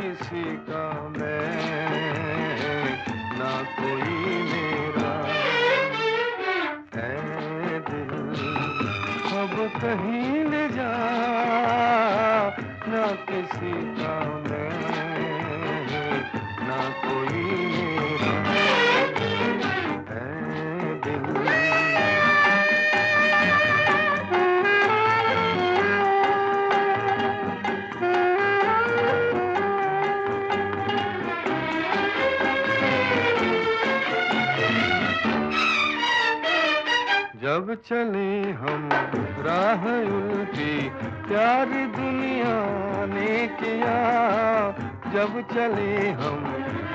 किसी का मैं, ना कोई मेरा। ऐ दिल अब कहीं ले जा, ना किसी का मैं, ना कोई मेरा। ऐ दिल जब चले हम राह उल्टी, प्यार दुनिया ने किया। जब चले हम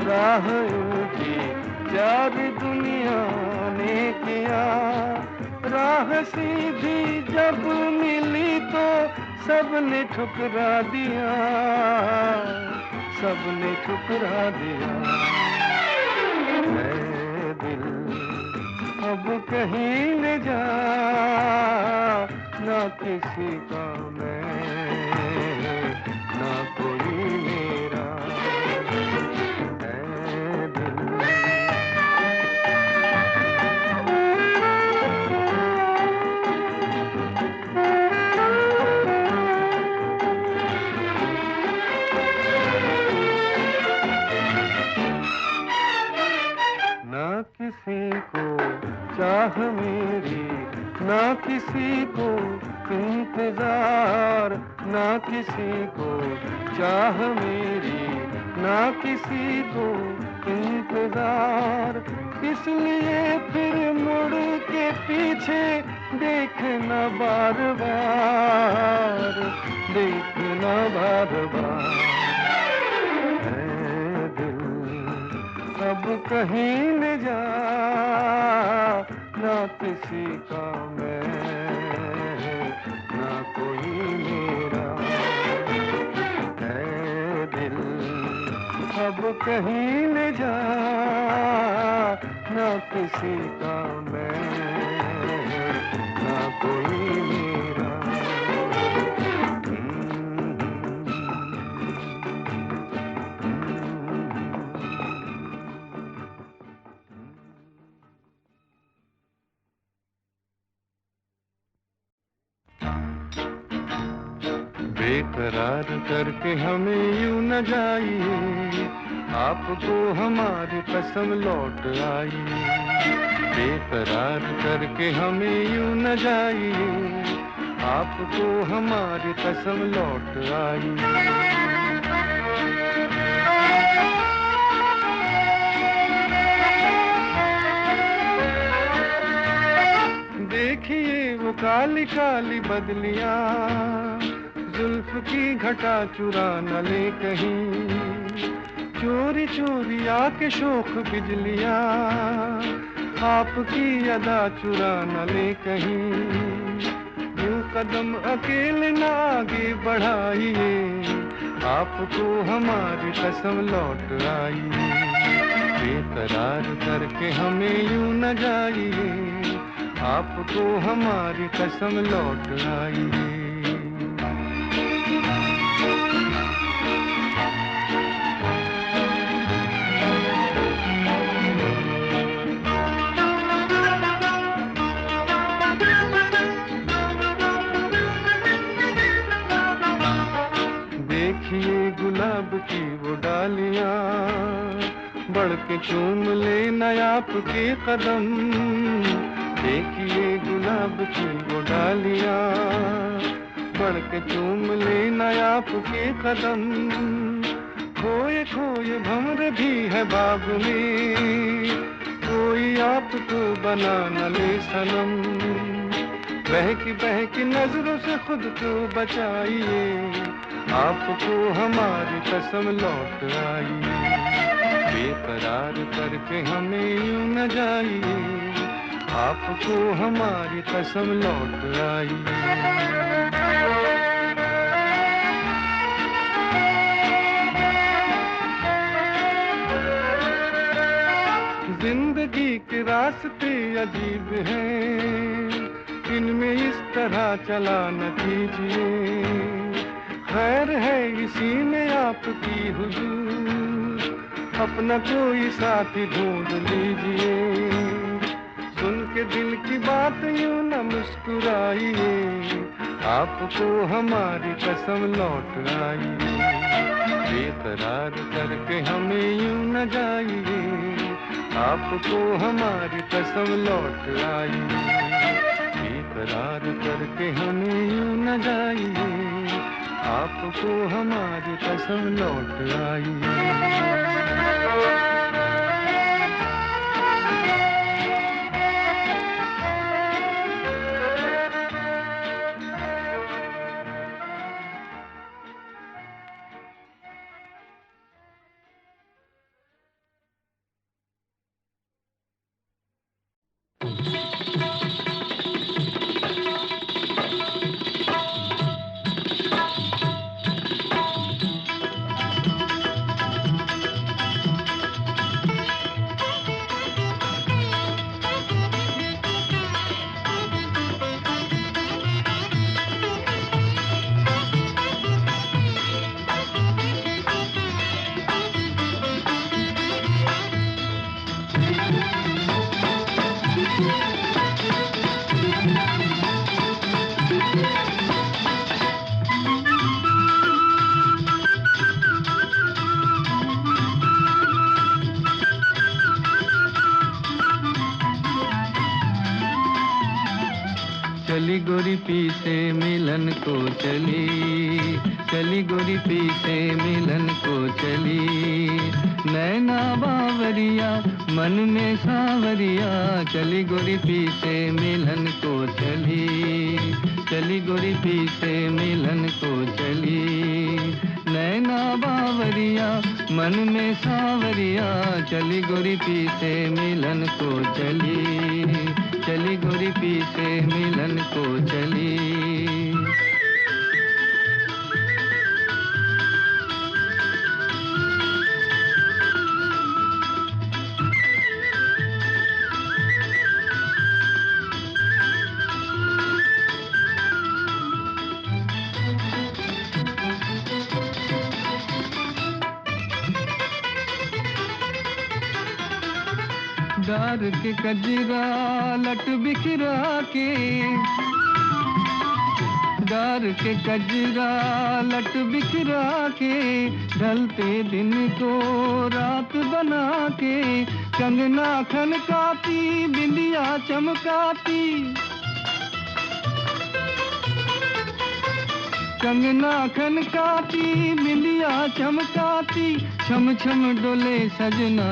राह उल्टी, प्यार दुनिया ने किया। राह सीधी जब मिली तो सबने ठुकरा दिया, सबने ठुकरा दिया। ऐ दिल अब कहीं ले जा, ना किसी का मैं, ना कोई मेरा। ऐ दिल ना किसी को चाह मेरी, ना किसी को इंतजार। ना किसी को चाह मेरी, ना किसी को इंतजार। इसलिए फिर मुड़ के पीछे देखना बार बार, देखना बार बार। ऐ दिल अब कहीं ले जा, ना किसी का मैं, ना कोई मेरा। ऐ दिल अब कहीं ले जा, ना किसी का मैं, ना कोई मेरा। बेकरार करके हमें यूं न जाइए, आपको हमारी कसम लौट आई। बेकरार करके हमें यूं न जाइए, आपको हमारी कसम लौट आई। देखिए वो काली काली बदलियां, जुल्फ की घटा चुरा न ले कहीं। चोरी चोरी आके शोख बिजलियां, आपकी अदा चुरा न ले कहीं। यूं कदम अकेले न आगे बढ़ाइए, आपको हमारी कसम लौट आई। बेकरार करके हमें यूं न जाइए, आपको हमारी कसम लौट आई। देखिए गुलाब की वो डालियां, बढ़ के चूम ले न आपके कदम। देखिए गुलाब की वो डालियां, बढ़ के चूम ले न आपके कदम। खोए खोए भंवर भी है बाग में, कोई आपको बना न ले सनम। बहकी नजरों से खुद को बचाइए, आपको हमारी कसम लौट आई। बेकरार करके हमें यूं न जाइए, आपको हमारी कसम लौट आई। जिंदगी के रास्ते अजीब हैं, इनमें इस तरह चला न कीजिए। खैर है इसी में आपकी हुजूर, अपना कोई साथी ढूंढ लीजिए। सुन के दिल की बात यूं न मुस्कुराइए, आपको हमारी कसम लौट आइए। बेकरार करके हमें यूं न जाइए, आपको हमारी कसम लौट आइए। बेकरार करके हमें यूं न जाइए, आपको हमारी कसम लौट आइए। चली गोरी पी से मिलन को चली, चली गोरी पी से मिलन को चली। नैना बावरिया मन में सावरिया, चली गोरी पी से मिलन को चली, चली गोरी पी से मिलन को चली। नैना बावरिया मन में सावरिया, चली गोरी पी से मिलन को चली, चली गोरी पी से मिलन को चली। डार के कजरा लट बिखरा के, डार के कजरा लट बिखरा के, ढलते दिन को रात बना के, कंगना खनकाती बिंदिया चमकाती, कंगना खनकाती बिंदिया चमकाती, छम छम डोले सजना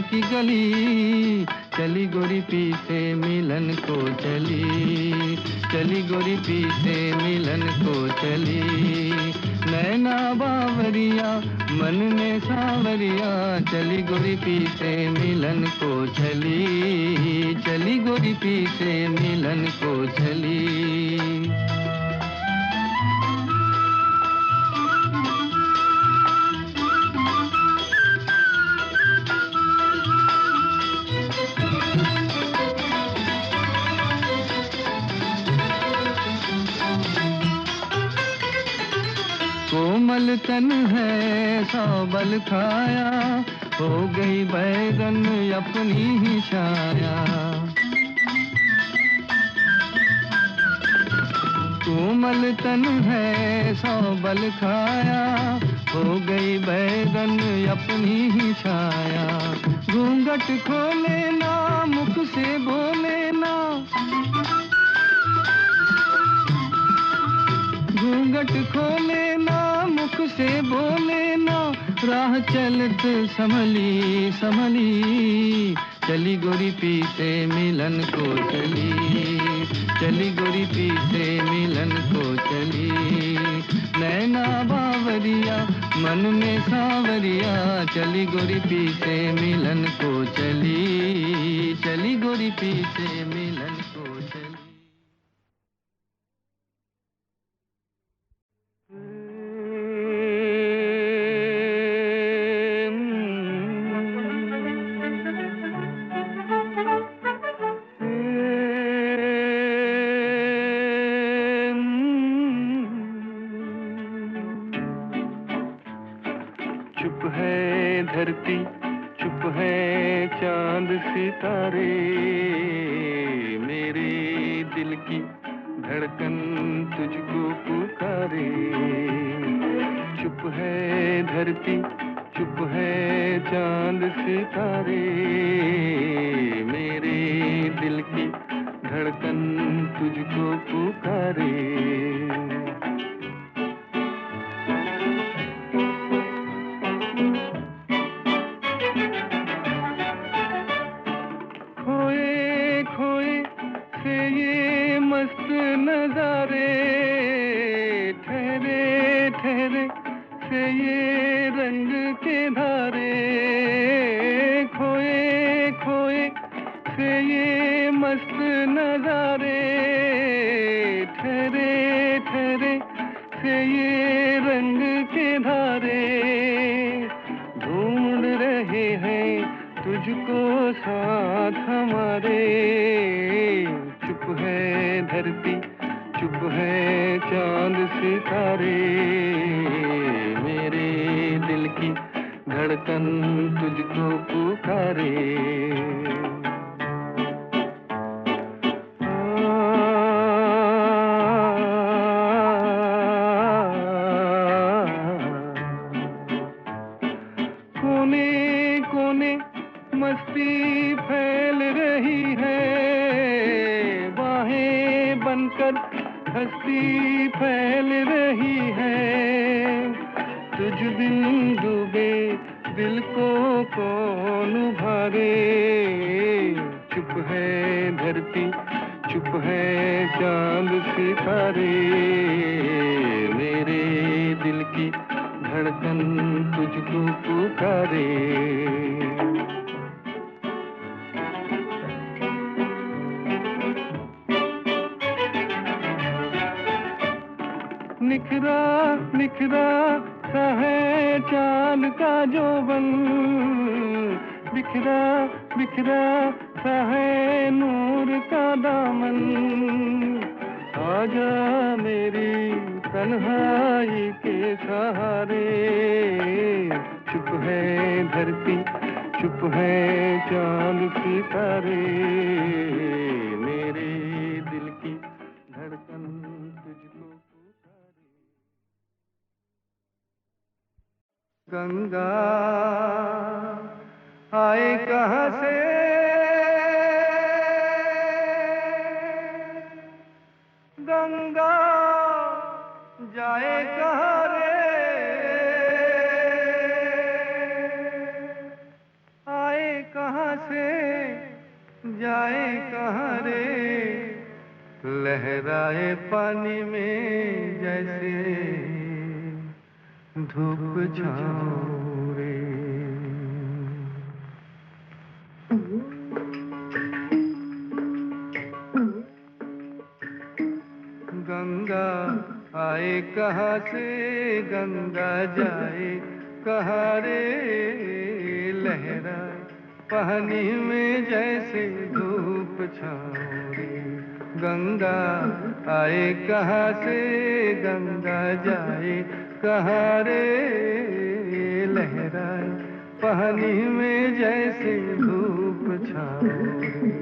की गली। चली गोरी पी से मिलन को चली, चली गोरी पी से मिलन को चली। नैना बावरिया मन में सावरिया, चली गोरी पी से मिलन को चली, चली गोरी पी से मिलन को चली। कोमल तन है सौ बल खाया, हो गई बैगन अपनी ही छाया। कोमल तन है सौ बल खाया, हो गई बैगन अपनी ही छाया। घूंघट खोले ना मुख से बोले ना, घूंघट खोले ना मुख से बोले ना, राह चलत संभली संभली। चली गोरी पी से मिलन को चली, चली गोरी पी से मिलन को चली। नैना बावरिया मन में सावरिया, चली गोरी पी से मिलन को चली, चली गोरी पी से मिलन को चली। धरती, चुप है चांद सितारे, मेरे दिल की धड़कन तुझको पुकारे। चुप है धरती, चुप है चांद सितारे, मेरे दिल की धड़कन तुझको पुकारे। खोए खोए से ये मस्त नजारे, ठहरे ठहरे से ये रंग के धारे, खोए खोए से ये मस्त नजारे, ठहरे ठहरे से ये रंग के धारे, ढूंढ रहे हैं तुझको साथ हमारे। चुप है धरती, चुप है चांद सितारे, मेरे दिल की धड़कन तुझको पुकारे। कोने कोने मस्ती फैल रही है, बाहें बनकर हस्ती फैल रही है, तुझ बिन डूबे दिल को कौन उभारे। चुप है धरती, चुप है चांद सितारे, मेरे दिल की धड़कन तुझको पुकारे। निखरा निखरा सा है चांद का जोबन, बिखरा बिखरा सा है नूर का दामन, आजा मेरी तन्हाई के सहारे। चुप है धरती, चुप है चांद सितारे, मेरे दिल की धड़कन तुझको पुकारे। गंगा आए कहाँ से, गंगा जाए कहाँ रे, आए कहाँ से जाए कहाँ रे, लहराए पानी में जैसे धूप छाँव रे। गंगा आए कहाँ से, गंगा जाए कहाँ रे, लहराए पानी में जैसे धूप छाँव रे। गंगा आए कहाँ से, गंगा जाए कहाँ रे, लहराए पानी में जैसे धूप छाँव रे।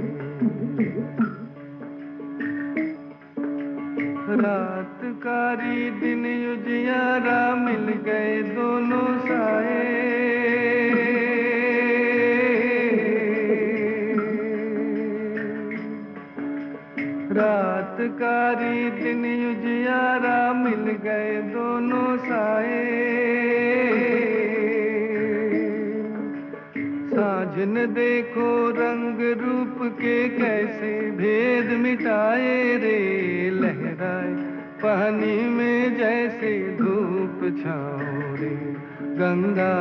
रात कारी दिन उजियारा मिल गए दोनों साए, रात कारी दिन उजियारा मिल गए दोनों साए, साँझ न देखो रंग रूप के कैसे भेद मिटाए रे, लहराए पानी में जैसे धूप छाँव रे। गंगा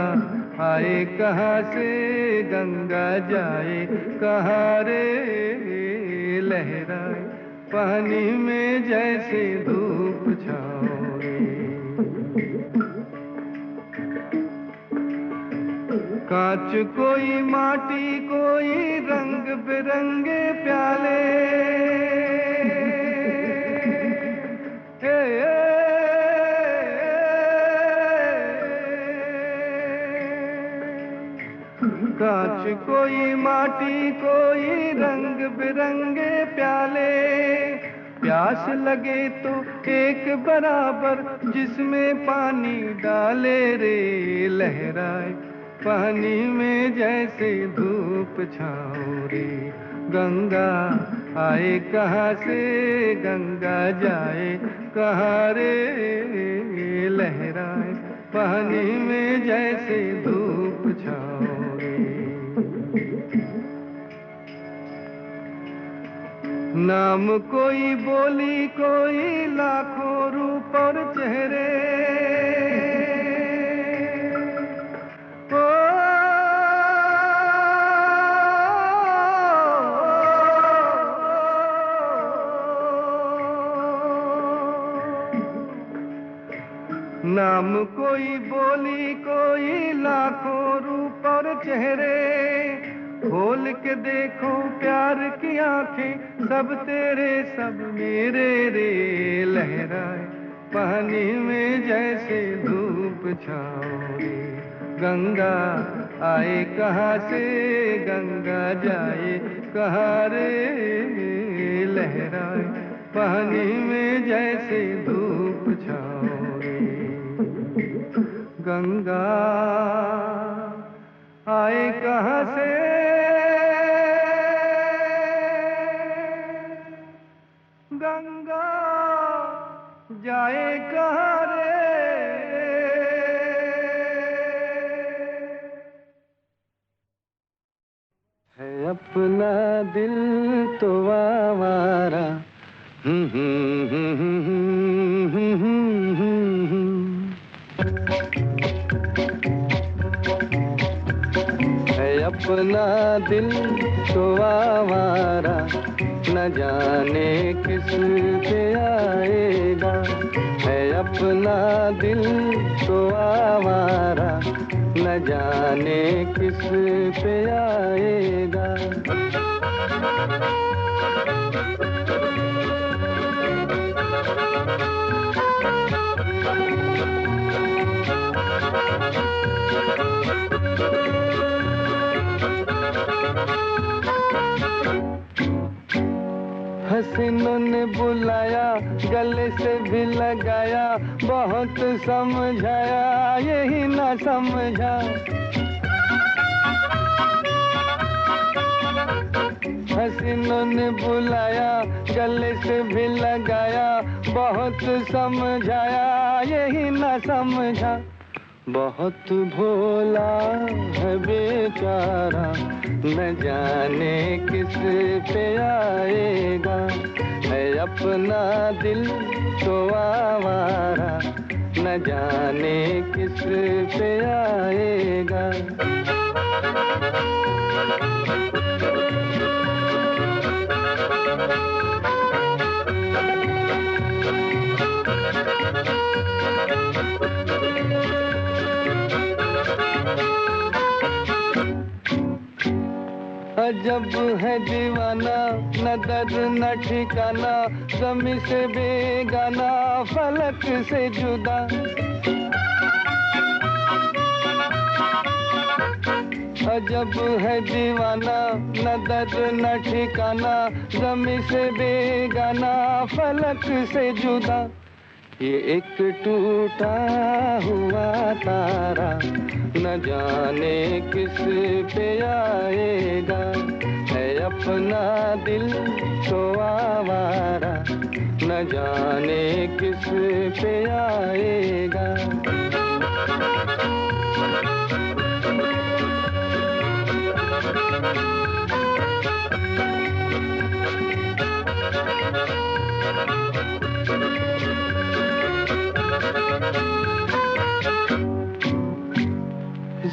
आए कहाँ से, गंगा जाए कहाँ रे, लहराए पानी में जैसे धूप छाँव रे। कांच कोई माटी कोई रंग बिरंगे प्याले, कांच कोई माटी कोई रंग बिरंगे प्याले, प्यास लगे तो एक बराबर जिसमें पानी डाले रे, लहराए पानी में जैसे धूप छाँव रे। गंगा आए कहाँ से गंगा जाए कहाँ रे, लहराए पानी में जैसे धूप छाँव रे। नाम कोई बोली कोई लाखों रूप और चेहरे, नाम कोई बोली कोई लाखों रूप और चेहरे, खोल के देखो प्यार की आंखें सब तेरे सब मेरे रे, लहराए पानी में जैसे धूप छाँव रे। गंगा आए कहाँ से गंगा जाए कहाँ रे, लहराए पानी में जैसे धूप छाँव रे। गंगा आए कहाँ से गंगा जाए कहाँ रे। है अपना दिल तो आवारा, है अपना दिल तो आवारा, न जाने किस पे आएगा। है अपना दिल तो आवारा, न जाने किस पे आएगा। हसीनों ने बुलाया गले से भी लगाया, बहुत समझाया यही ना समझा। हसीनों ने बुलाया गले से भी लगाया, बहुत समझाया यही ना समझा। बहुत भोला है बेचारा, न जाने किस पे आएगा। है अपना दिल तो आवारा, न जाने किस पे आएगा। अजब है दीवाना, न दर्द न ठिकाना, ज़मीं से बेगाना, फलक से जुदा। अजब है दीवाना, न दर्द न ठिकाना, ज़मीं से बेगाना, फलक से जुदा। ये एक टूटा हुआ तारा, न जाने किस पे आएगा। है अपना दिल तो आवारा, न जाने किस पे आएगा।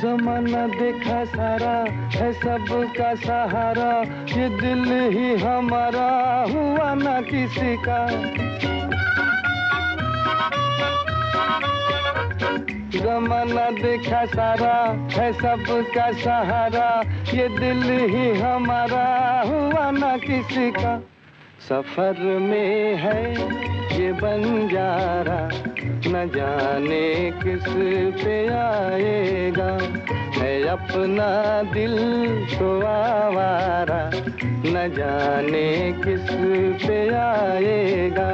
जमाना देखा सारा है सबका सहारा, ये दिल ही हमारा हुआ ना किसी का। जमाना देखा सारा है सबका सहारा, ये दिल ही हमारा हुआ ना किसी का। सफर में है ये बंजारा न जाने किस पे आएगा, है अपना दिल तो आवारा न जाने किस पे आएगा।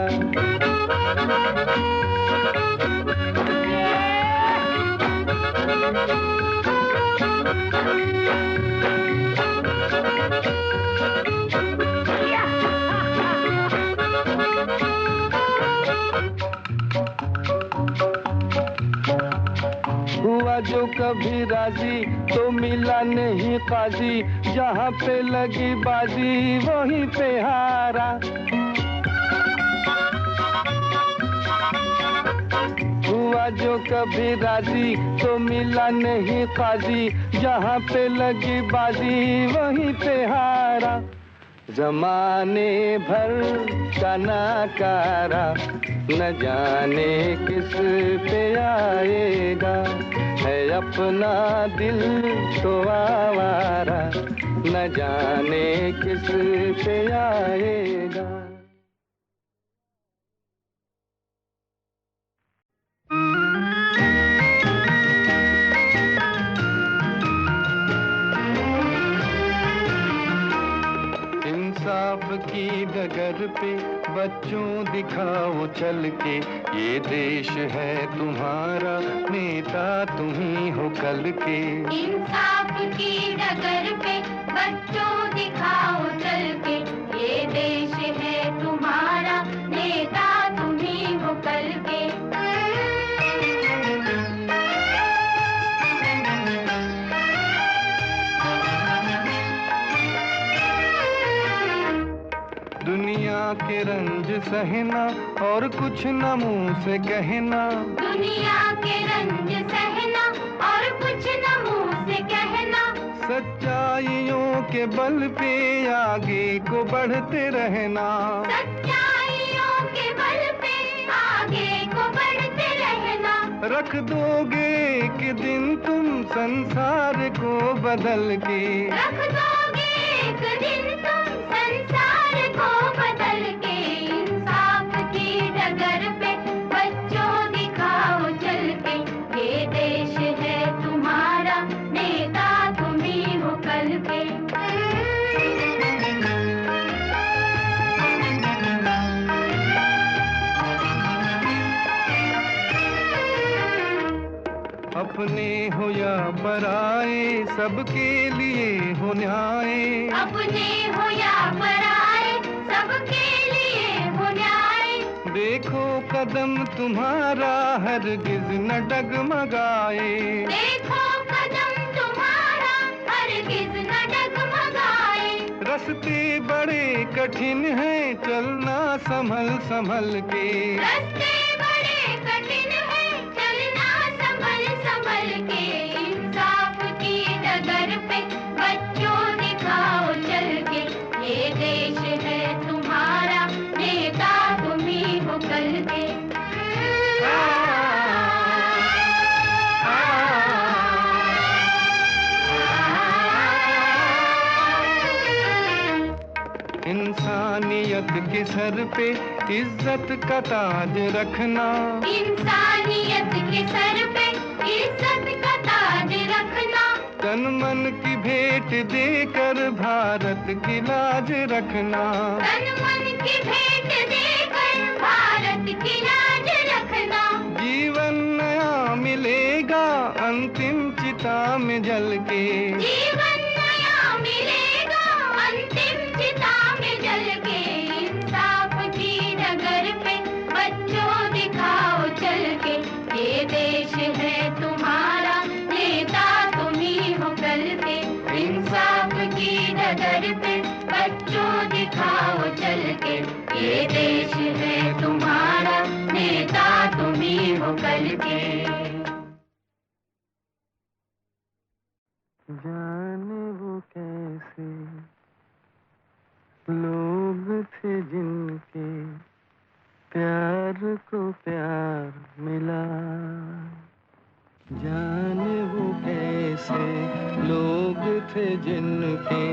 हुआ जो कभी राजी तो मिला नहीं काजी, जहाँ पे लगी बाजी वहीं पे हारा। हुआ जो कभी राजी तो मिला नहीं काजी, जहाँ पे लगी बाजी वहीं पे हारा। जमाने भर का नाकारा न जाने किस पे आएगा, है अपना दिल तो आवारा न जाने किस पे आएगा। इंसाफ की डगर पे बच्चों दिखाओ चल के, ये देश है तुम्हारा नेता तुम्ही हो कल के। इंसाफ की डगर पे बच्चों दिखाओ चल के, ये देश है तुम्हारा नेता तुम्ही हो कल के। दुनिया के रंज सहना और कुछ न मुंह से कहना, दुनिया के रंज सहना और कुछ न मुंह से कहना, सच्चाइयों के बल पे आगे को बढ़ते रहना। सच्चाइयों के बल पे आगे को बढ़ते रहना। रख दोगे एक दिन तुम संसार को बदल के, रख दोगे एक दिन तुम संसार को बदल के। इंसाफ की डगर पे बच्चों दिखाओ चल के, ये देश है तुम्हारा नेता तुम्ही हो कल के। अपने हो या पराए सबके लिए हो न्याय। अपने हो या पराए सबके लिए हो न्याय। देखो कदम तुम्हारा हरगिज न डगमगाए। देखो कदम तुम्हारा हरगिज न डगमगाए। रास्ते बड़े कठिन हैं चलना संभल संभल के। रास्ते बड़े कठिन हैं चलना संभल संभल के। इंसाफ की डगर पे बच्चों दिखाओ चल के, ये देश है तुम्हारा नेता तुम्ही हो कल के। इंसानियत के सर पे इज्जत का ताज रखना। इंसानियत के सर पे इज्जत का ताज रखना। तन मन की भेंट देकर भारत की लाज रखना। तन मन की भेंट देकर भारत की लाज रखना। जीवन नया मिलेगा अंतिम चिता में जल के। जीवन नया मिलेगा अंतिम चिता में जल के। इंसाफ की डगर पे बच्चों दिखाओ चल के, ये देश है तुम्हारा नेता तुम्ही हो कल के। इंसाफ की डगर पे बच्चों दिखाओ चल के, ये देश है तुम्हारा नेता तुम्ही हो कल के। जाने वो कैसे लोग थे जिनके प्यार को प्यार मिला। जाने वो कैसे लोग थे जिनके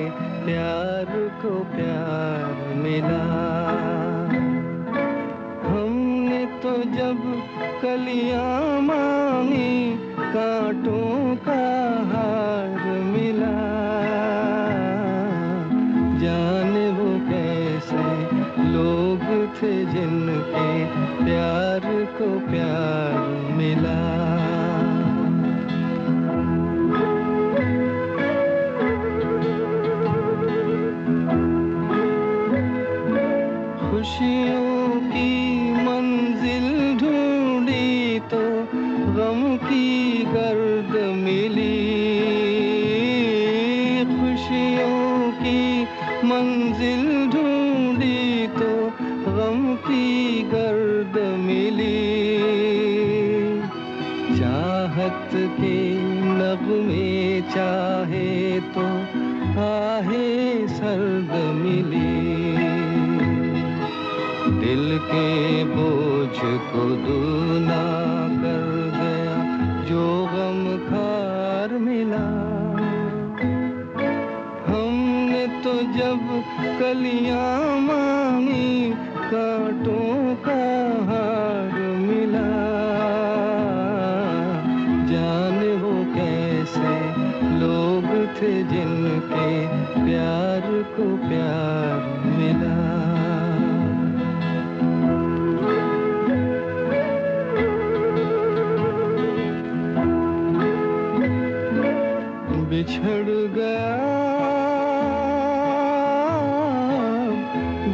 प्यार को प्यार मिला। हम जब कलियां मांगी कांटों का हार मिला। जाने वो कैसे लोग थे जिनके प्यार को प्यार मिला। खुशियों की मंजिल ढूंढी तो गम की गर्द मिली। खुशियों की मंजिल ढूंढी तो गम की गर्द मिली। चाहत के नगमे चाहे तो आहे सर्द मिली। दिल के बोझ को दूना कर गया जो गम खार मिला। हमने तो जब कलियां मांगी कांटों का हार मिला। जाने वो कैसे लोग थे जिनके प्यार को प्यार मिला। बिछड़ गया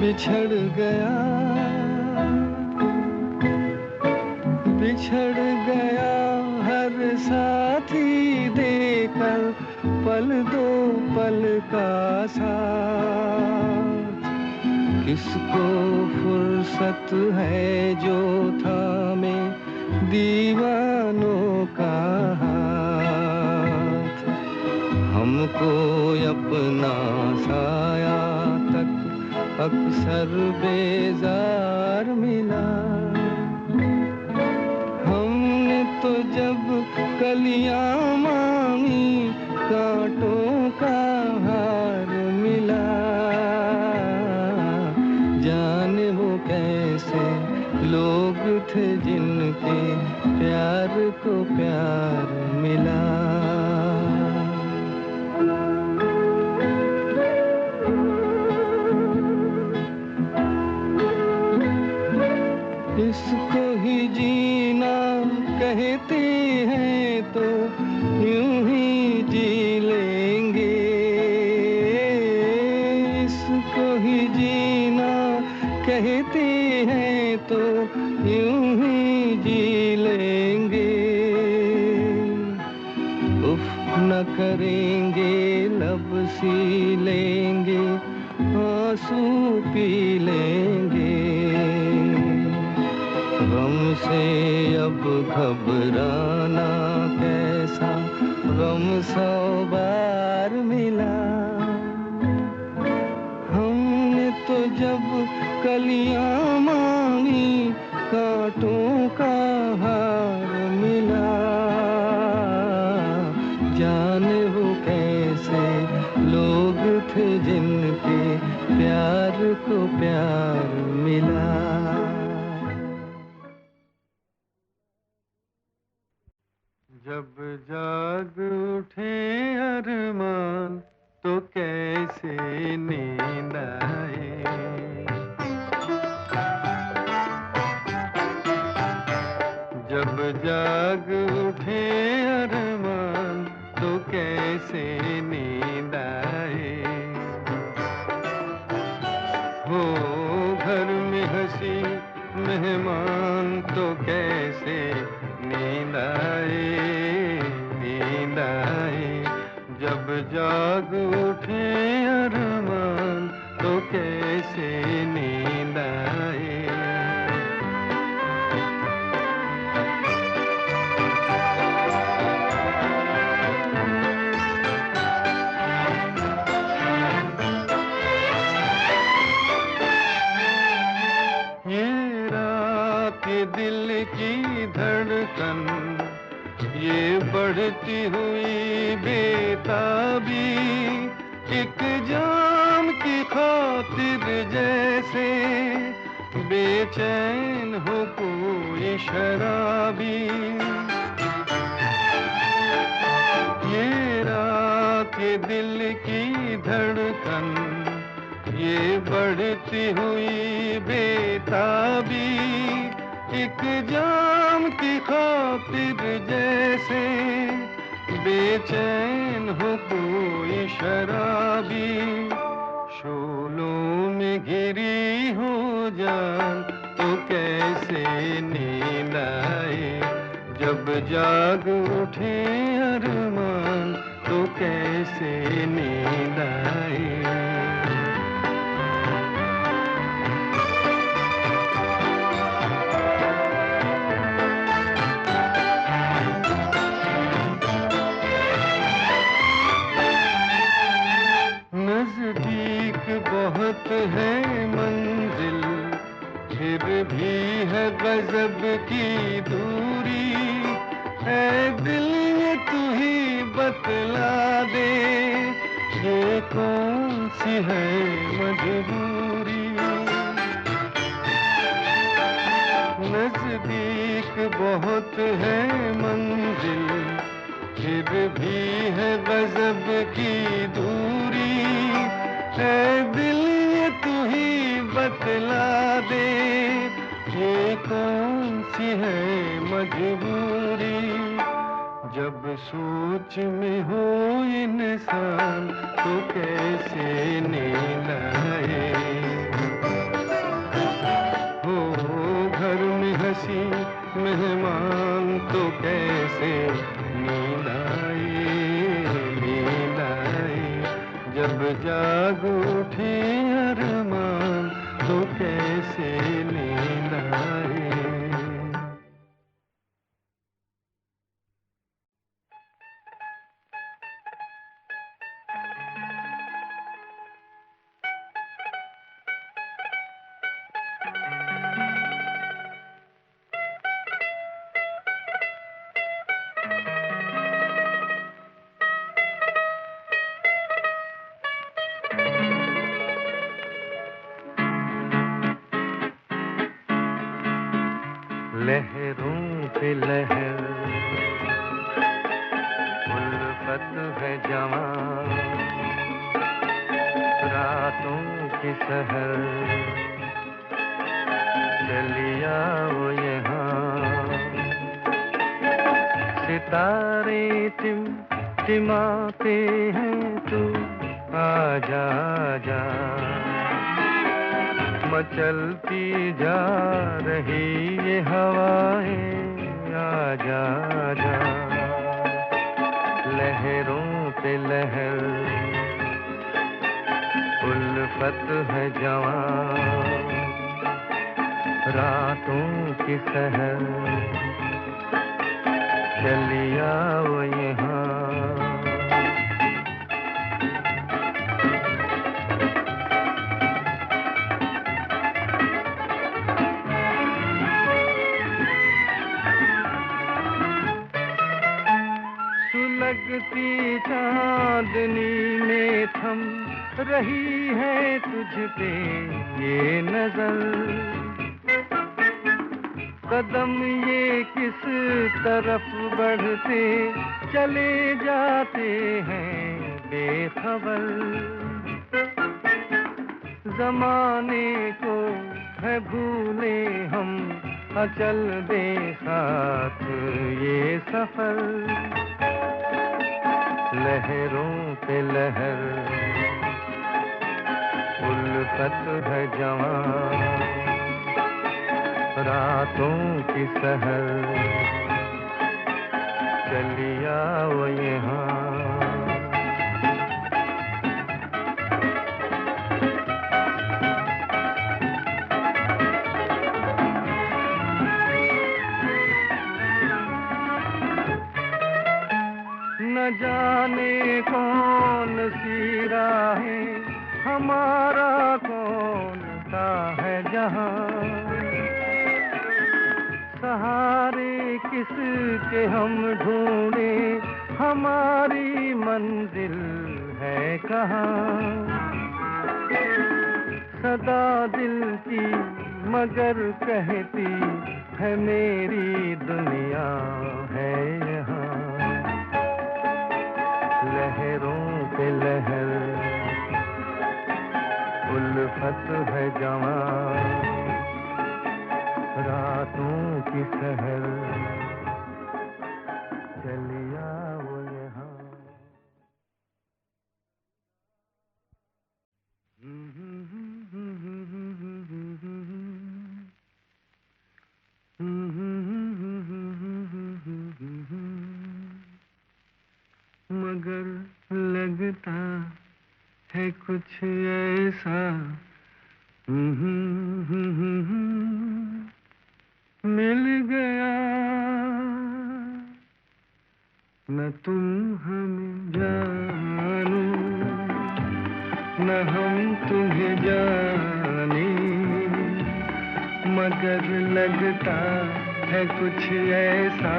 बिछड़ गया बिछड़ गया हर साथी देकर पल दो पल का साथ। किसको फुर्सत है जो थामे दीवानों का हाथ। हमको अपना साया तक अक्सर बेजार मिला। हमने तो जब कलियां मांगी कांटों का हार मिला। जाने वो कैसे लोग थे जिनके प्यार को प्यार मिला। इसको ही जीना कहते हैं तो यूं ही जी लेंगे। इसको ही जीना कहते हैं तो यूं ही जी लेंगे। उफ न करेंगे लब सी लेंगे आंसू पी लेंगे। गम से अब घबराना कैसा गम 100 बार मिला। हमने तो जब कलियां मांगी कांटों का हार मिला। जाने वो कैसे लोग थे जिनके प्यार को प्यार मिला। जब जाग उठे अरमान तो कैसे नींद आए। जब जाग उठे अरमान तो कैसे नींद आए। हो घर में हंसी मेहमान तो कैसे नींद आए नींद आए। जब जाग उठे अरमान तो कैसे नींद आए। ये रात दिल की धड़कन ये बढ़ती हुई बेताबी एक जाम की खातिर जैसे बेचैन हो कोई शराबी। ये रात ये दिल की धड़कन, ये बढ़ती हुई बेताबी, एक जाम की खातिर जैसे बेचैन हो कोई शराबी। शोलों में घिरी हो जान तो कैसे नींद आए, जब जाग उठे अरमान तो कैसे नींद आए। नजदीक बहुत है मंजिल, फिर भी है गजब की दूरी। ऐ दिल ये तू ही बतला दे, ये कौन सी है मजबूरी। नजदीक बहुत है मंजिल, फिर भी है गजब की दूरी। ऐ दिल ये तू ही बतला दे, ये कौन सी है मजबूरी। जब सोच में हो इंसान तो कैसे नींद आए, हो घर में हंसी मेहमान तो कैसे नींद आए, नींद आए। जब जाग उठे अरमान तो कैसे नींद आए। लहरों पे लहर, उल्फत है जवां, रातों की सहर, चलिया वो यहाँ। सितारे टिमटिमाते हैं, तू आजा आजा। मचलती जा रही ये हवाएं, आजा आजा। लहरों पे लहर, उल्फत है जवां, रातों की सहर, चलिया वो यहाँ। सुलगती चांदनी में थम रही है तुझ पे ये नजर। कदम ये किस तरफ बढ़ते चले जाते हैं बेखबर। जमाने को है भूले हम, अचल दे साथ ये सफर। लहरों पे लहर, उल्फत है जवां, रातों की सहर, चलिया वो यहाँ। न जाने कौन सी राहें, हमारा कौन सा है जहां। सहारे किसके हम ढूंढे, हमारी मंजिल है कहाँ। सदा दिल की मगर कहती है मेरी दुनिया है यहाँ। लहरों पे लहर, उल्फत है जवां, रातों की सहर, चलिया वो यहाँ। मगर लगता है कुछ ऐसा मिल गया, न तुम हमें जानो न हम तुम्हें जाने, मगर लगता है कुछ ऐसा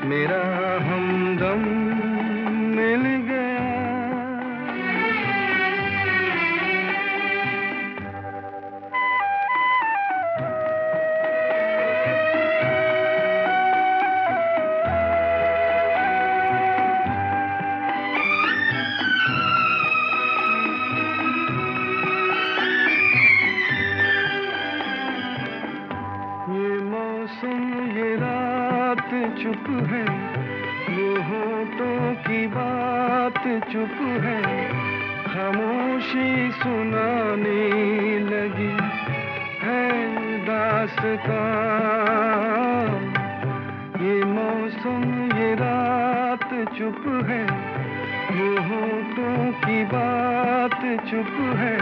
मेरा हमदम मिल गया। ये मौसम ये रात चुप है, वो होठों की बात चुप है, खामोशी सुनाने लगी है दास्तां। ये मौसम ये रात चुप है, वो होठों की बात चुप है,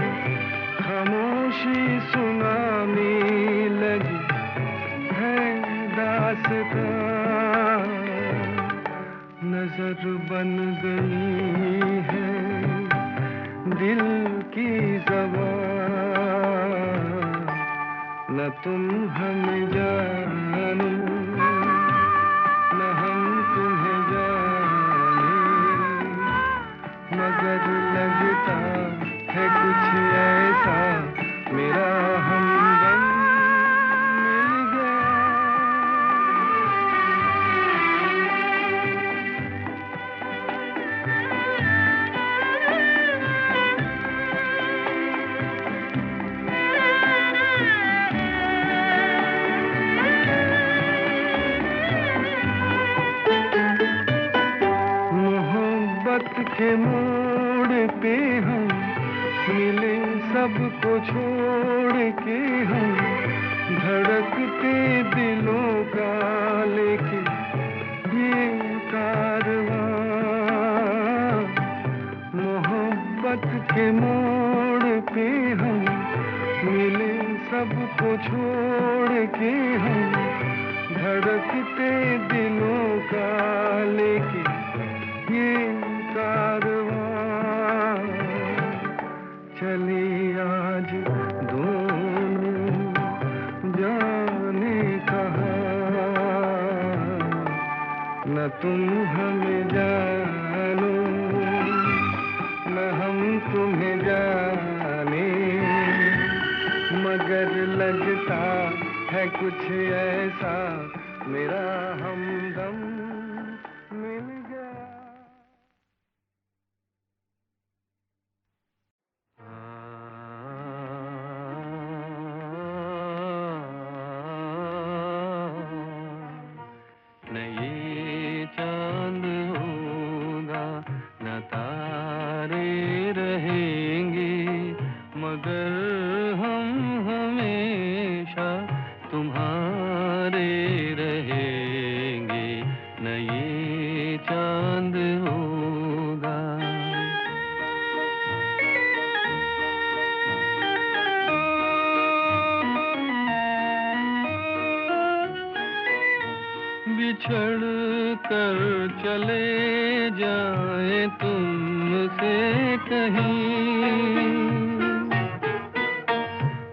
खामोशी सुनाने लगी है दास्तां। नजर बन गई है दिल की ज़बान, न तुम हमें जानो न हम तुम्हें जाने, मगर लगता है कुछ ऐसा मेरा हमदम मिल गया। मोहब्बत के मोड़ पे हम मिले, सबको छोड़ के हम धड़कते दिलों का लेके ये कारवां। मोहब्बत के मोड़ पे हम मिले, सबको छोड़ के हम धड़कते दिलों का लेके ये कारवां। चले आज दोनों जाने कहाँ, न तुम हमें जानो न हम तुम्हें जाने, मगर लगता है कुछ ऐसा मेरा हमदम मिल गया। न ये चांद होगा न तारे रहेंगे, मगर हम हमेशा तुम्हारे रहेंगे। न ये चांद होगा। बिछड़ कर चले जाए तुमसे कहीं,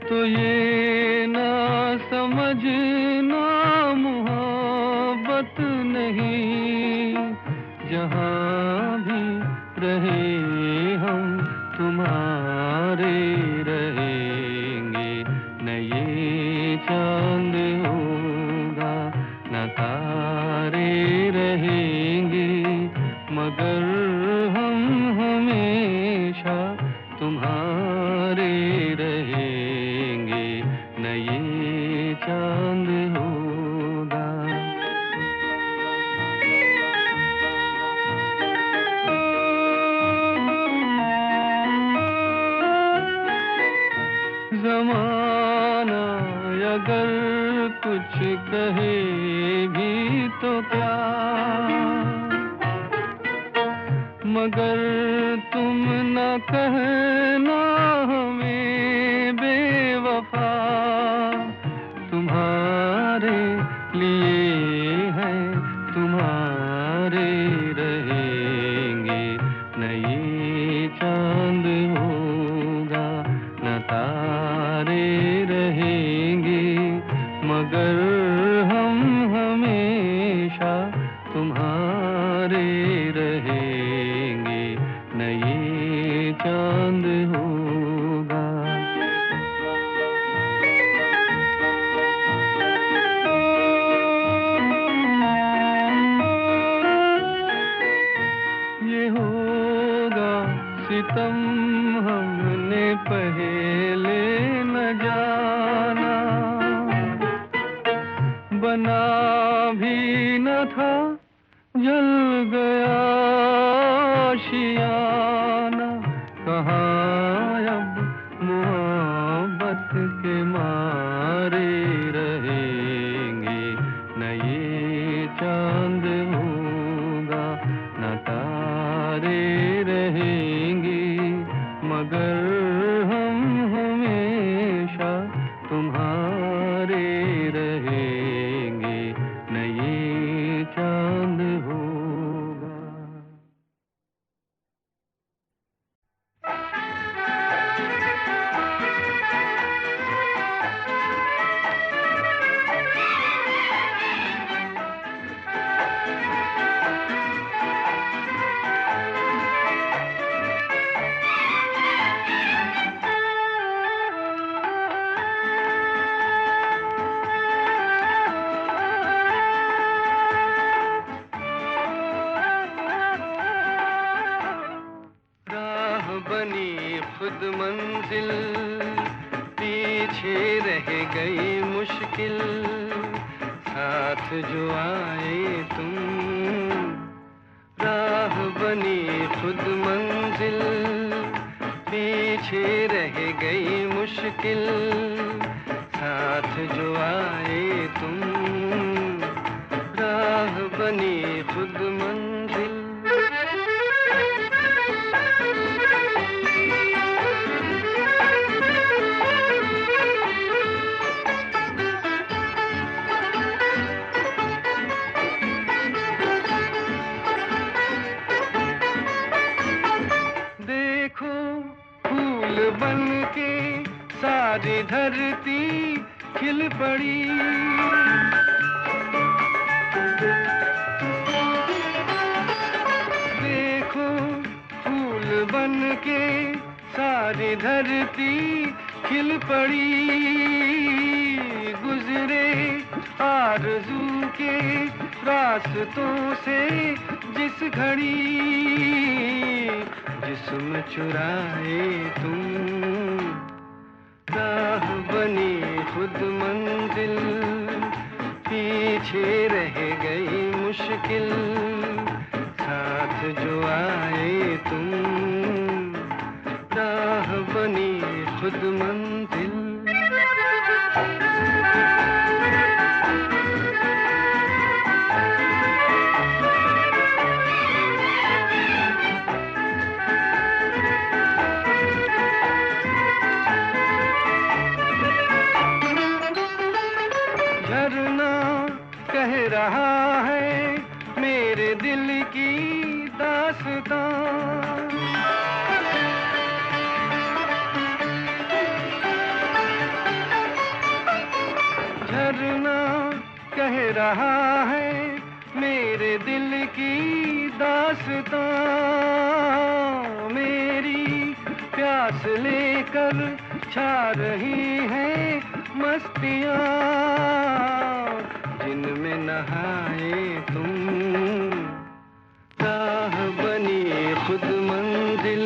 तो ये ना समझना मोहब्बत नहीं। जहाँ भी रहे हम तुम्हारे रहेंगे, न ये चांद होगा। ज़माना अगर कुछ कहे भी तो क्या, मगर तुम न कहना हमें बेवफा। तुम्हारे लिए हैं, तुम्हारे रहेंगे, न ये चांद होगा न तारे रहेंगे, मगर हम हमेशा तुम्हारे रहेंगे, न ये चांद होगा। ये होगा सितम हमने पहले न जाना, बना भी न था जल गया आशियाना। कहाँ अब मोहब्बत के मारे रहेंगे, न ये चांद होगा न तारे रहेंगे, मगर हम हमेशा तुम्हारे रहेंगे, न ये चांद होगा। राह बनी खुद मंजिल, पीछे रह गई मुश्किल, साथ जो आए तुम। राह बनी खुद मंजिल, पीछे रह गई मुश्किल, साथ जो आए तुम। राह बनी खुद मंजिल। देखो फूल बन के सारी धरती खिल पड़ी, देखो फूल बन के सारी धरती खिल पड़ी। गुजरे आरज़ू के रास्तों से जिस घड़ी, जिस्म चुराए तुम। राह बनी खुद मंजिल, पीछे रह गई मुश्किल, साथ जो आए तुम। राह बनी खुद मंजिल। झरना कह रहा है मेरे दिल की दास्तां, झरना कह रहा है मेरे दिल की दास्तां। मेरी प्यास लेकर छा रही है मस्तियाँ, जिनमें नहाए तुम। राह बनी खुद मंजिल,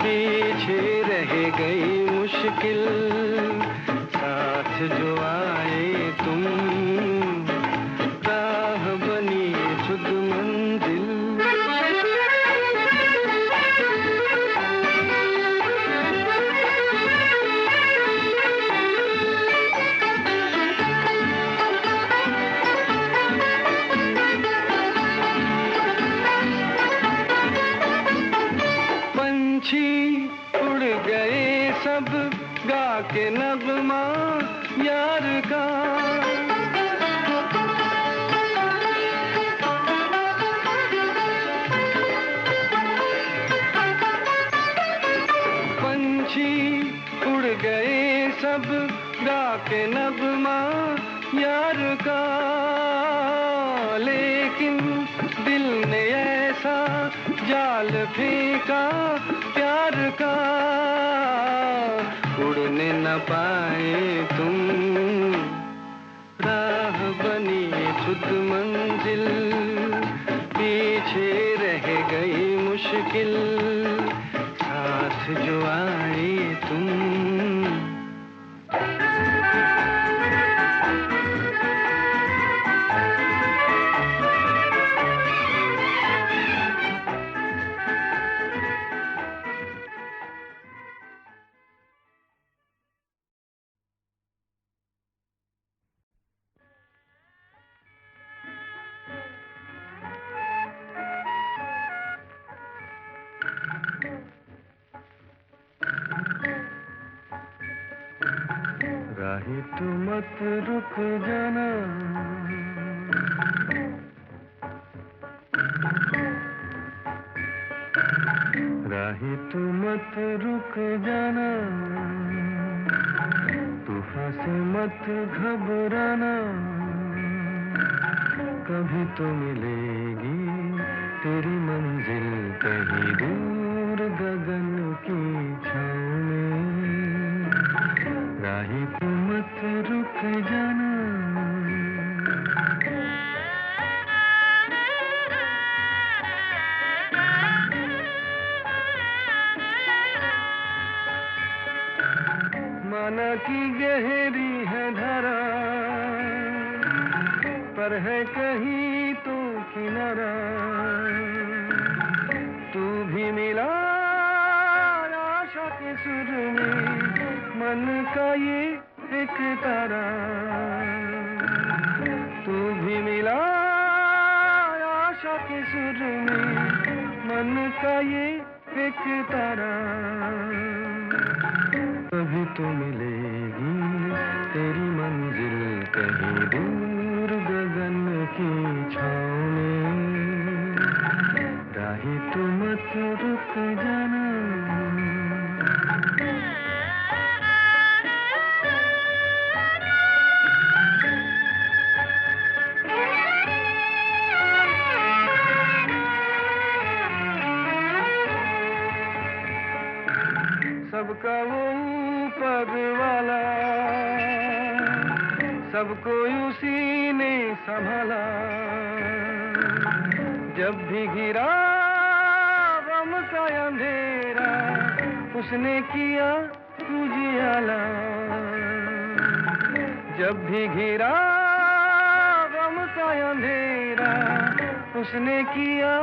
पीछे रह गई मुश्किल, साथ जो नगमा यार का, लेकिन दिल ने ऐसा जाल फेंका प्यार का, उड़ने न पाए तुम, राह बनी खुद मंजिल, पीछे रह गई मुश्किल, साथ जो आए तुम। राही तू मत रुक जाना, राही तू मत रुक जाना, तूफान से मत घबराना, कभी तो मिलेगी तेरी मंजिल कहीं दूर गगन की छाँव में, राही तू मत रुक जाना। माना कि गहरी है धारा, पर है कहीं तो किनारा, तू भी मिला आशा के सुर में, मन का ये एक तारा, तू भी मिला आशा के सुर में, मन का ये एक तारा, कभी तो मिलेगी तेरी मंजिल कहीं दूर गगन की छाँव में, राही तू मत रुक जाना। सबका वो ऊपर वाला, सबको उसी ने संभाला, जब भी घिरा गम का अंधेरा, उसने किया उजियाला, जब भी घिरा गम का अंधेरा, उसने किया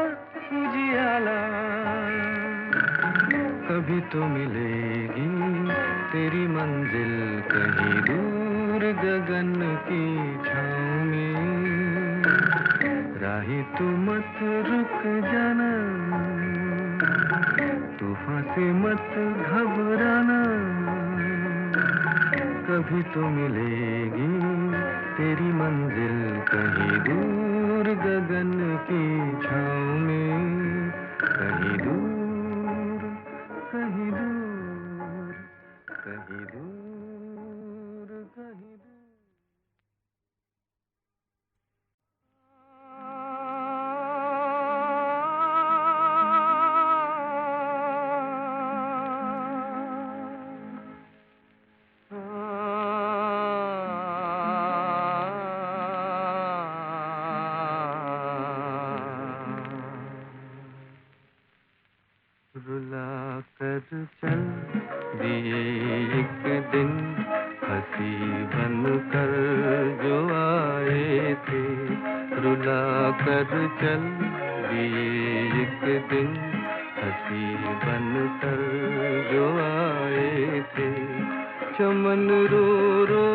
उजियाला, कभी तो मिलेगी तेरी मंजिल कहीं दूर गगन की छाँव में, राही तू मत रुक जाना, तूफान से मत घबराना, कभी तो मिलेगी तेरी मंजिल कहीं दूर गगन की छाँव में, कहीं दूर, कहीं दूर, कहीं दूर, कहीं दूर। रुला कर चल दिए एक दिन, हंसी बन कर जो आए थे, रुला कर चल दिए एक दिन, हंसी बन कर जो आए थे, चमन रो रो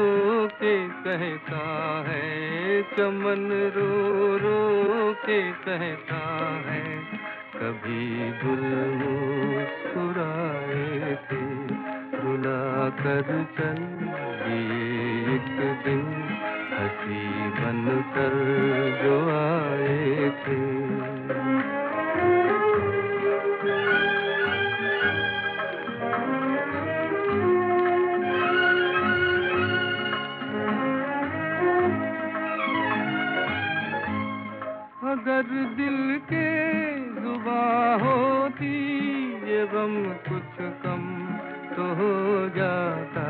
के कहता है, चमन रो रो के कहता है, कभी गुल मुस्कुराए थे, रुला कर चल दिए एक दिन, हंसी बन कर जो आए थे। अगर दिल के जुबां होती ये गम कुछ कम तो हो जाता,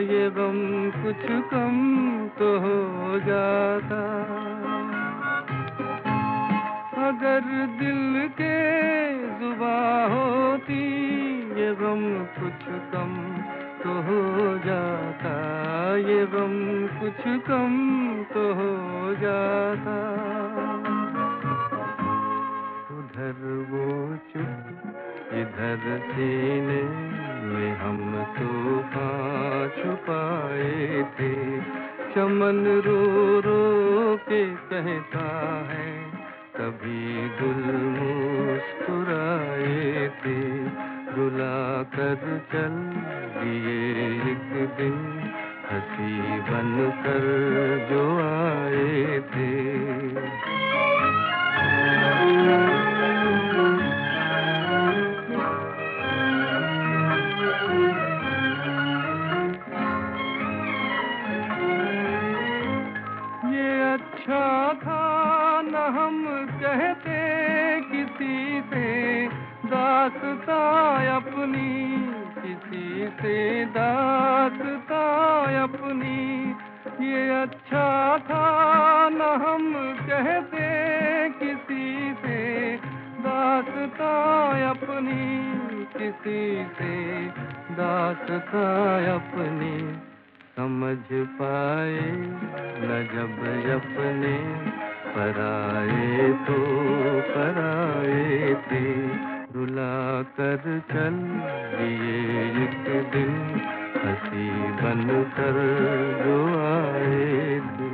ये गम कुछ कम तो हो जाता। अगर दिल के जुबां होती ये गम कुछ कम तो हो जाता, ये गम कुछ कम तो हो जाता। उधर वो चुप इधर सीने में हम तूफान छुपाए थे। चमन रो रो के कहता है कभी गुल मुस्कुराए थे। रुला कर चल दिए एक दिन हंसी बन कर जो आए थे। अच्छा था न हम कहते किसी से दास्तां अपनी, किसी से दास्तां अपनी। ये अच्छा था न हम कहते किसी से दास्तां अपनी, किसी से दास्तां अपनी। समझ पाए न जब अपने पराए तो पराए थे। रुला कर चल दिए एक दिन हंसी बन कर जो आए थे।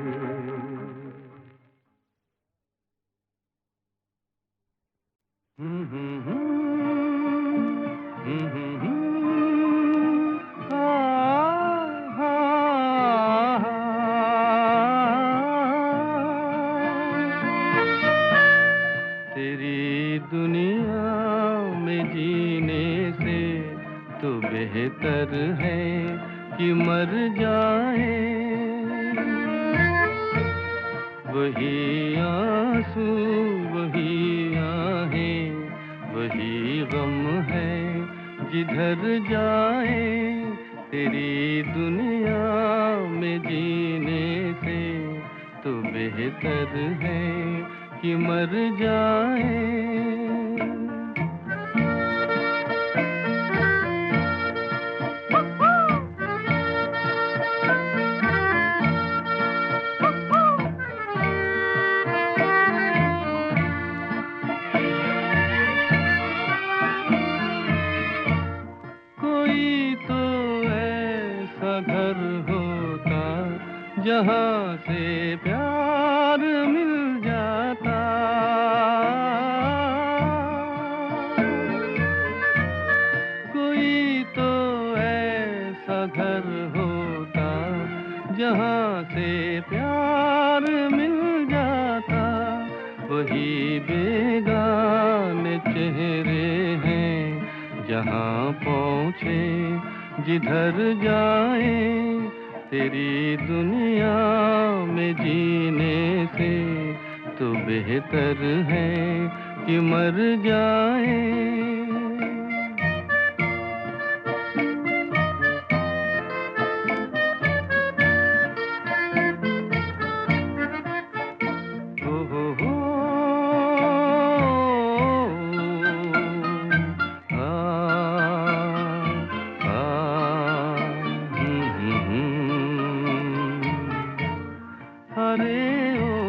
तेरी दुनिया में जीने से तो बेहतर है कि मर जाए। वही आंसू वही आहें वही गम है जिधर जाए। तेरी दुनिया में जीने से तो बेहतर है कि मर जाए। कोई तो ऐसा घर होता जहाँ से प्यार मिल जाता। कोई तो ऐसा घर होता जहाँ से प्यार मिल जाता। वही बेगाने चेहरे हैं जहाँ पहुँचे जिधर जाए। तेरी दुनिया में जीने से तो बेहतर है कि मर जाए। अरे ओ आसमां वाले बता इसमें बुरा क्या है। अरे ओ आसमां वाले, अरे ओ आसमां वाले बता इसमें बुरा क्या है। खुशी के चार झोंके गर इधर से भी गुजर जाए। तेरी दुनिया में जीने से तो बेहतर है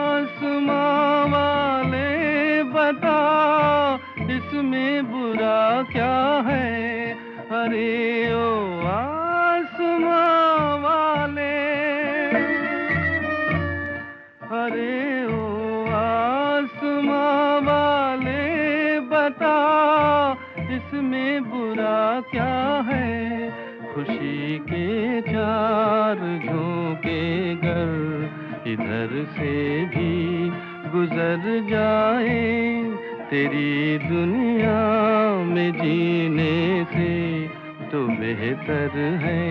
कि मर जाए। ये जो आसमां वाले बता इसमें बुरा क्या है। अरे ओ आसमां वाले, अरे ओ आसमां वाले बता इसमें बुरा क्या है। खुशी के चार झोंके गर इधर से भी गुजर जाए। तेरी दुनिया में जीने से तो बेहतर है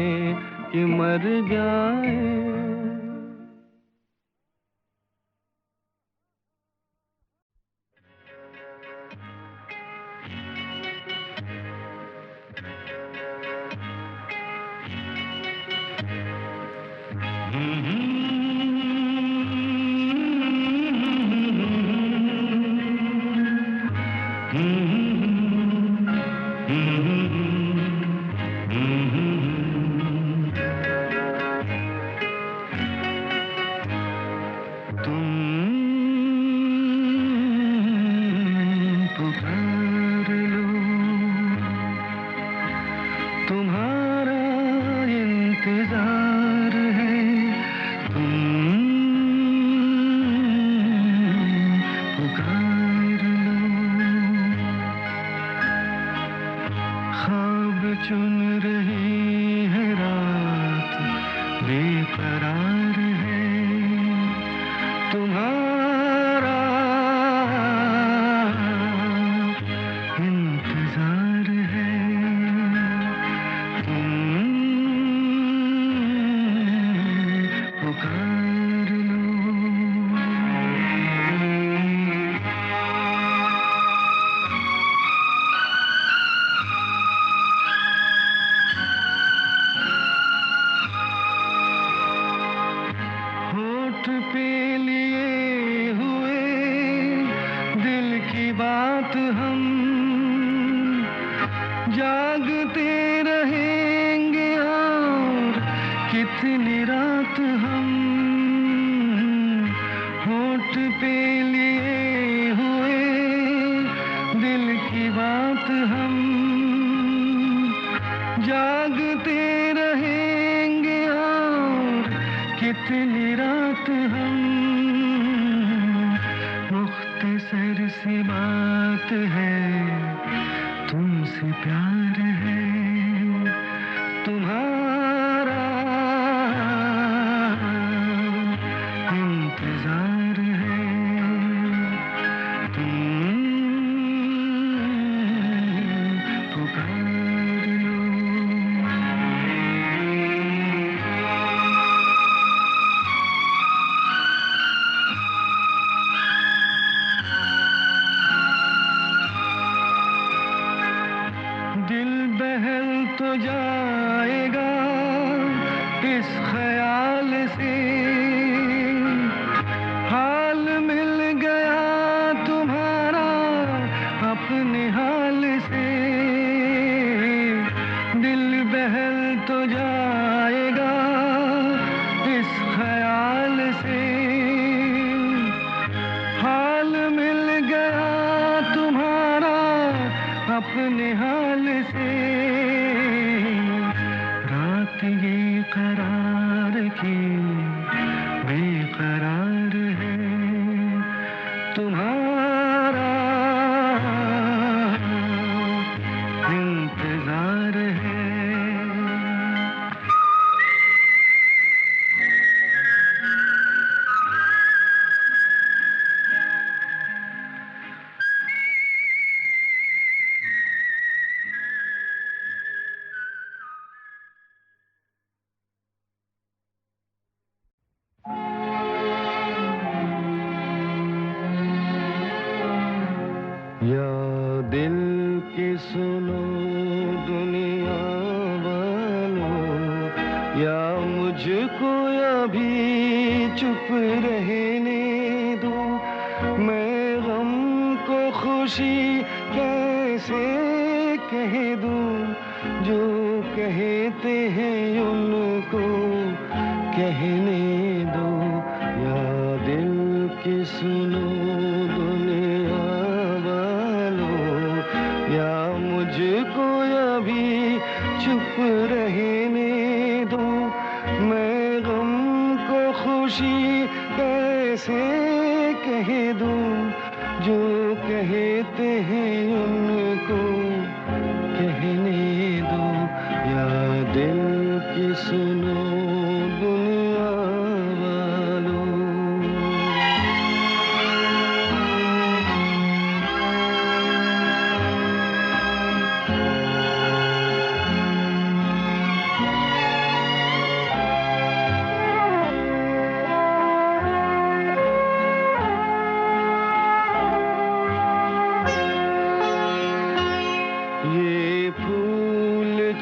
कि मर जाए।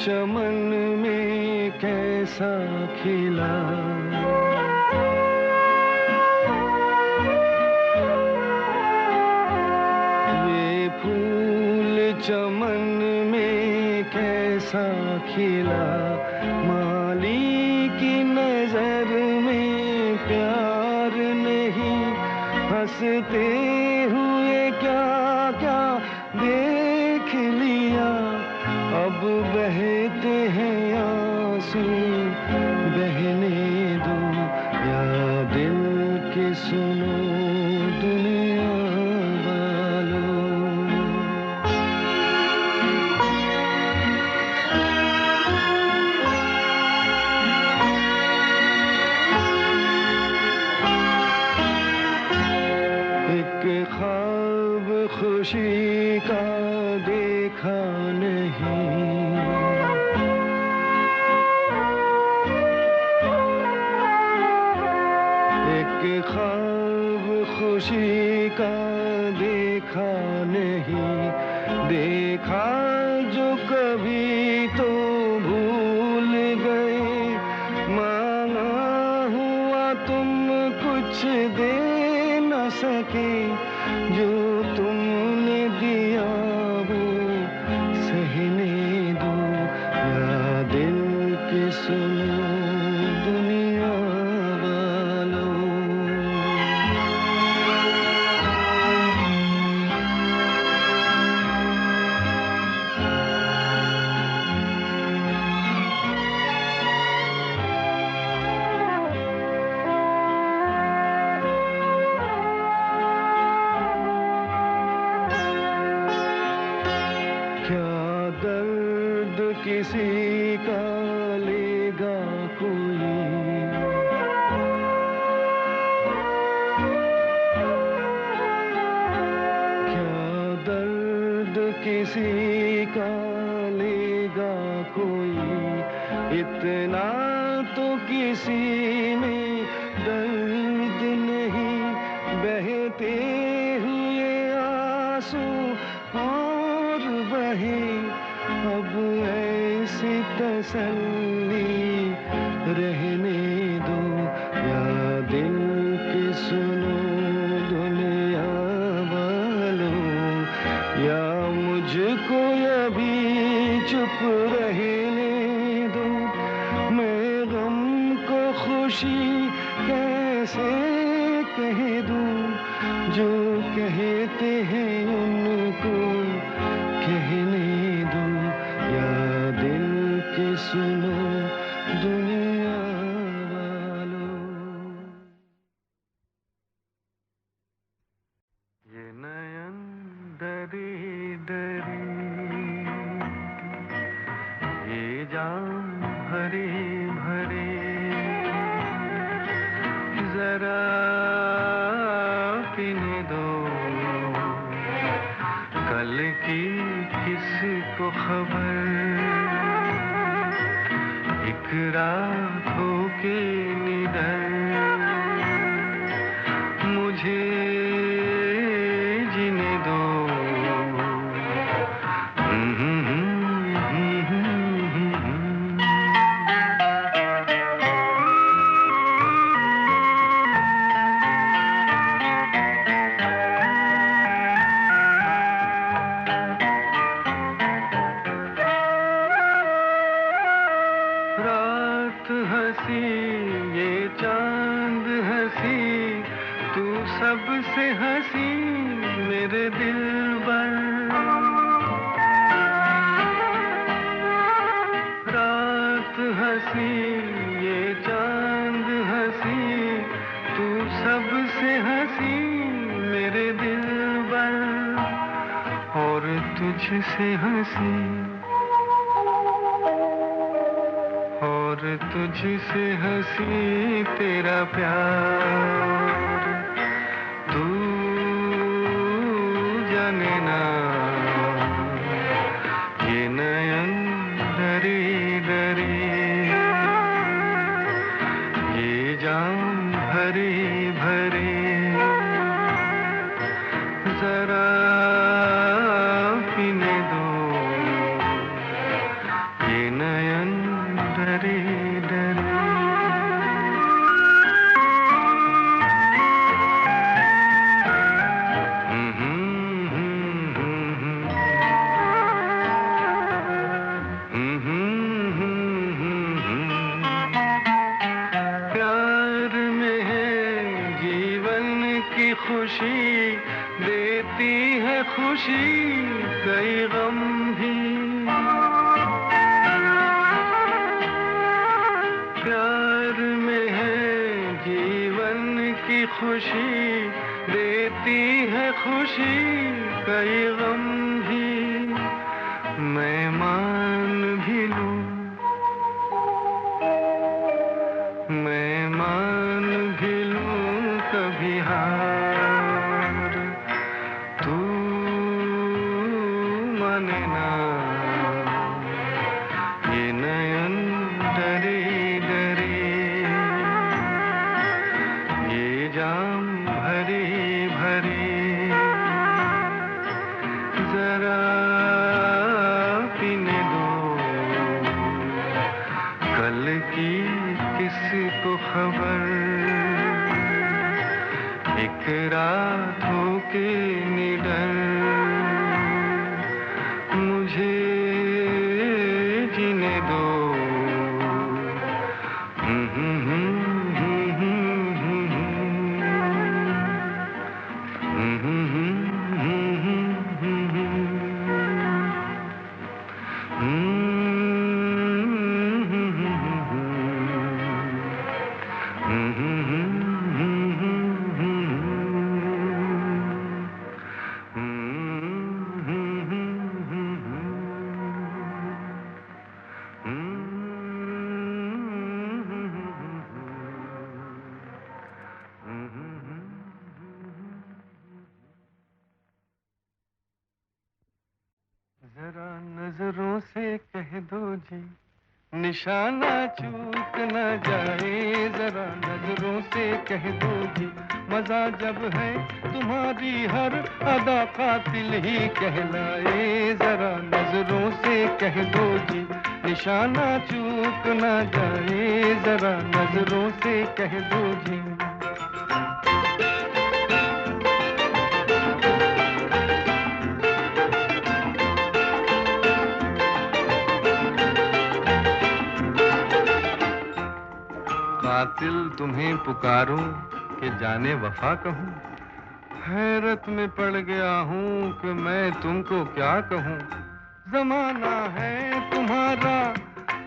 चमन में कैसा खिला हंसते हुए क्या क्या देख लिया, अब बहते हैं आंसू बहने दो, या दिल के सुनो दुनिया वालों। एक ख्वाब खुशी का देखा नहीं, एक ख्वाब खुशी का देखा नहीं, देखा जो कभी तो भूल गए, मांगा हुआ तुम कुछ दे न सके, जो तुमने दिया वो सहने दो, या दिल के सुनो दुनिया वालों। क्या दर्द किसी का लेगा कोई, क्या दर्द किसी का लेगा कोई, इतना तो किसी में दर्द नहीं, बहते हुए आंसू और बहे, अब ऐसी तसल्ली रहने दो, या दिल के सुनो दुनिया वालों, या मुझको अभी चुप रहने दो, मैं गम को खुशी कैसे कह दूं, जो कहते हैं उनको कहने दो, या दिल के सुनो दुनिया वालों। ये नयन डरी डरी, ये जान भरी भरी, जरा पीने दो कल की किसको खबर, एक रातों के निडर, मुझे जीने दो। रात हंसी ये चांद हंसी, तू सबसे हंसी मेरे दिलबर, रात हंसी ये चांद हंसी, तू सबसे हंसी मेरे दिलबर, और तुझसे हंसी, और तुझसे हंसी तेरा प्यार, तू जाने ना ये नयन डरी डरी, ये जान भरी भरी, जरा पीने दो ये नयन डरी डरी। प्यार में है खुशी देती है खुशी कई गम भी। प्यार में है जीवन की खुशी देती है खुशी कई गम भी। मैं मान भी लूं, मैं मान भी लूं कभी हार, तू माने ना ये नयन डरे डरे, ये जाम भरे भरे, जरा पीने दो कल की किसको खबर, एक रात हो के निडर मुझे जीने दो। जरा नजरों से कह दो जी निशाना चूक न जाए, जरा नजरों से कह दो जी मजा जब है तुम्हारी हर अदा कातिल ही कहलाए, जरा नजरों से कह दो जी निशाना चूक न जाए, जरा नजरों से कह दो जी। कातिल तुम्हें पुकारूं कि जाने वफा कहूं, हैरत में पड़ गया हूं कि मैं तुमको क्या कहूं। जमाना है तुम्हारा,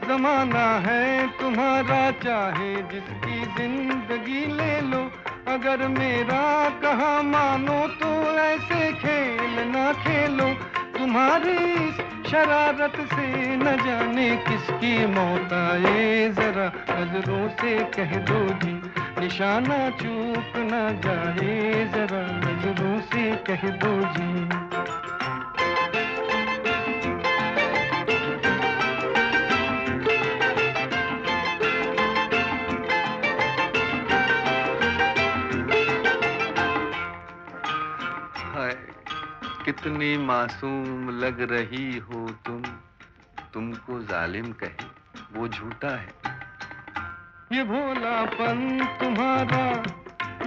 जमाना है तुम्हारा, चाहे जिसकी जिंदगी ले लो, अगर मेरा कहा मानो तो ऐसे खेल ना खेलो। तुम्हारी इस शरारत से न जाने किसकी मौत आए, जरा नजरों से कह दो जी निशाना चूक न जाए, जरा नजरों से कह दो जी। कितनी मासूम लग रही हो तुम, तुमको जालिम कहे वो झूठा है। ये भोलापन तुम्हारा,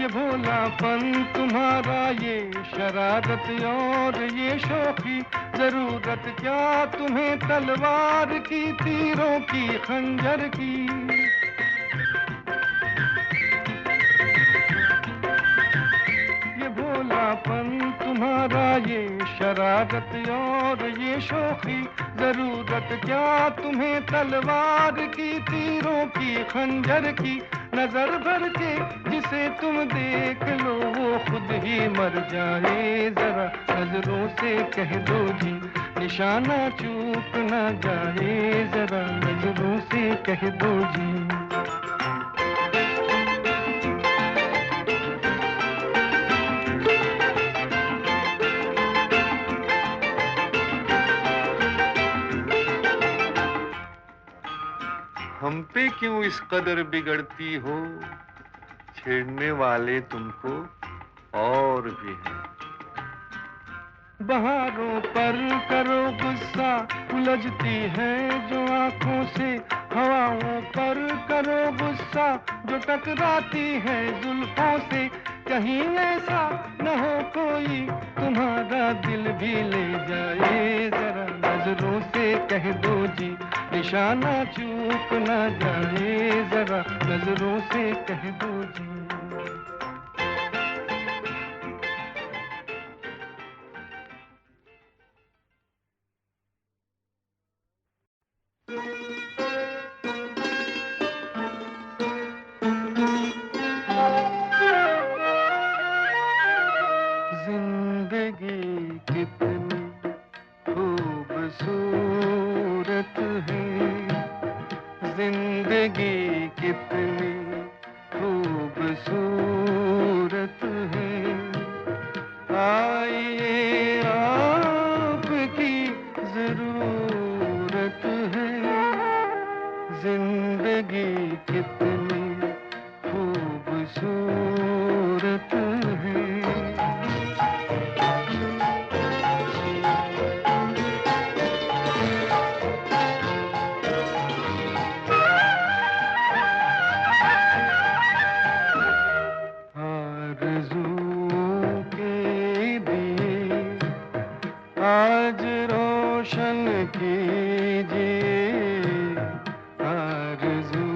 ये भोलापन तुम्हारा, ये शरारत और ये शौकी, जरूरत क्या तुम्हें तलवार की, तीरों की, खंजर की। भोलापन तुम्हारा, ये शरारत और ये शौकी, जरूरत क्या तुम्हें तलवार की, तीरों की, खंजर की। नजर भर के जिसे तुम देख लो वो खुद ही मर जाए, जरा नजरों से कह दो जी निशाना चूक न जाए, जरा नजरों से कह दो जी। हम पे क्यों इस कदर बिगड़ती हो, छेड़ने वाले तुमको और भी हैं। बहारों पर करो गुस्सा, उलझती है जो आंखों से, हवाओं पर करो गुस्सा जो टकराती है जुल्फों से। कहीं ऐसा न हो कोई तुम्हारा दिल भी ले जाए, जरा नजरों से कह दो जी निशाना चूक न जाए, जरा नजरों से कह दो जी। खूबसूरत है। आरज़ू के दिए आज रोशन कीजिए, आरज़ू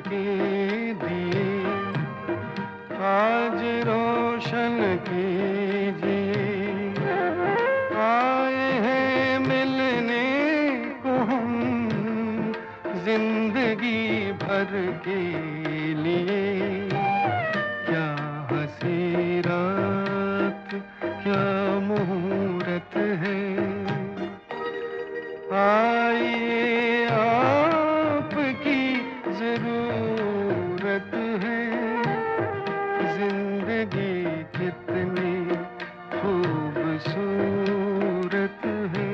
के दिए आज रोशन कीजिए। आए हैं मिलने को हम जिंदगी भर के लिए, क्या हंसी रात क्या मुहूर्त है। आइए आपकी जरूरत है, जिंदगी कितनी खूबसूरत है।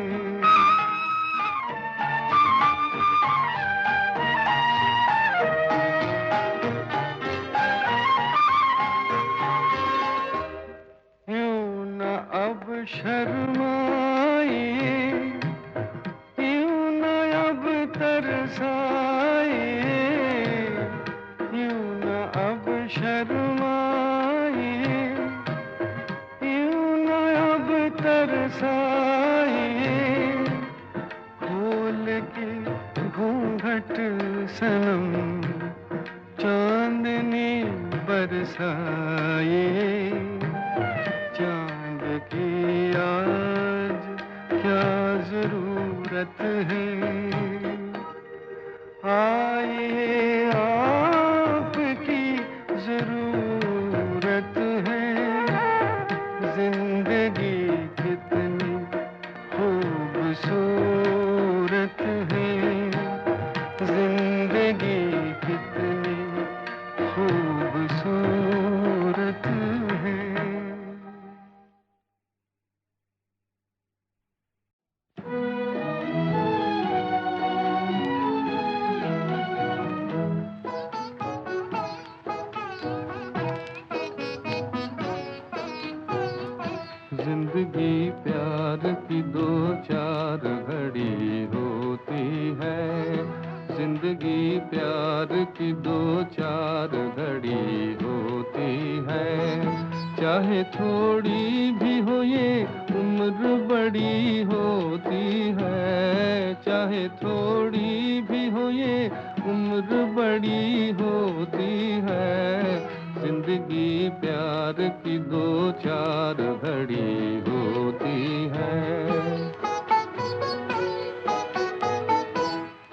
यूं न अब शर्माइए, यूं न अब तरसाइए, यूं न अब शर्माइए, यूं न अब तरसाइए। खोल के घूंघट सनम चांदनी बरसाइए, चांद की आज क्या जरूरत है। आइए आपकी जरूरत है, जिंदगी कितनी खूबसूरत है, जिंदगी कितनी खूबसूरत है। जिंदगी प्यार की दो चार घड़ी होती है, जिंदगी प्यार की दो चार घड़ी होती है। चाहे थोड़ी भी हो ये उम्र बड़ी होती है, चाहे थोड़ी भी हो ये उम्र बड़ी होती है। जिंदगी प्यार की दो चार घड़ी होती है।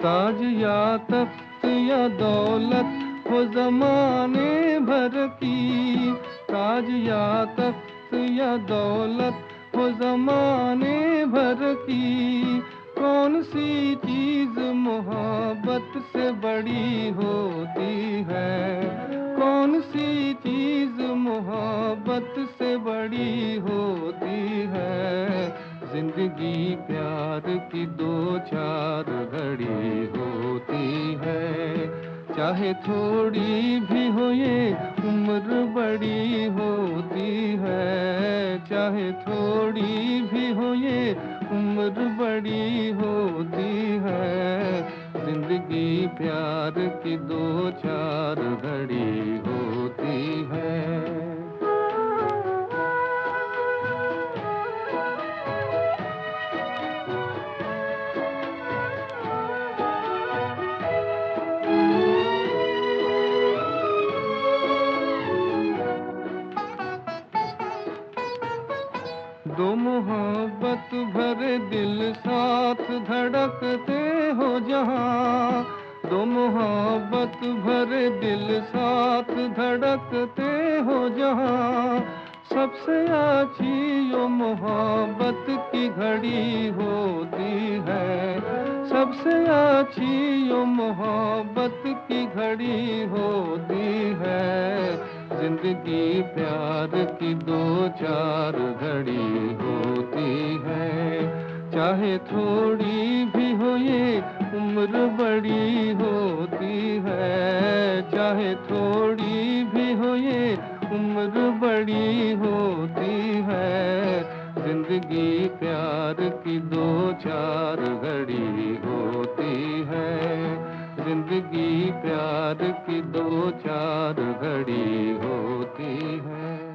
ताज या तख्त या दौलत हो जमाने भर की, ताज या तख्त या दौलत हो जमाने भर की। कौन सी चीज मोहब्बत से बड़ी होती है, कौन सी चीज मोहब्बत से बड़ी होती है। जिंदगी प्यार की दो चार घड़ी होती है, चाहे थोड़ी भी हो ये उम्र बड़ी होती है, चाहे थोड़ी भी हो ये उम्र बड़ी होती है। जिंदगी प्यार की दो चार घड़ी होती है। दो मोहब्बत भरे दिल साथ धड़कते हो जहाँ, दो मोहब्बत भरे दिल साथ धड़कते हो जहाँ। सबसे अच्छी यो मोहब्बत की घड़ी होती है, सबसे अच्छी यो मोहब्बत की घड़ी होती है। जिंदगी प्यार की दो चार घड़ी होती है, चाहे थोड़ी भी हो ये उम्र बड़ी होती है, चाहे थोड़ी भी उम्र बड़ी होती है, जिंदगी प्यार की दो चार घड़ी होती है, जिंदगी प्यार की दो चार घड़ी होती है।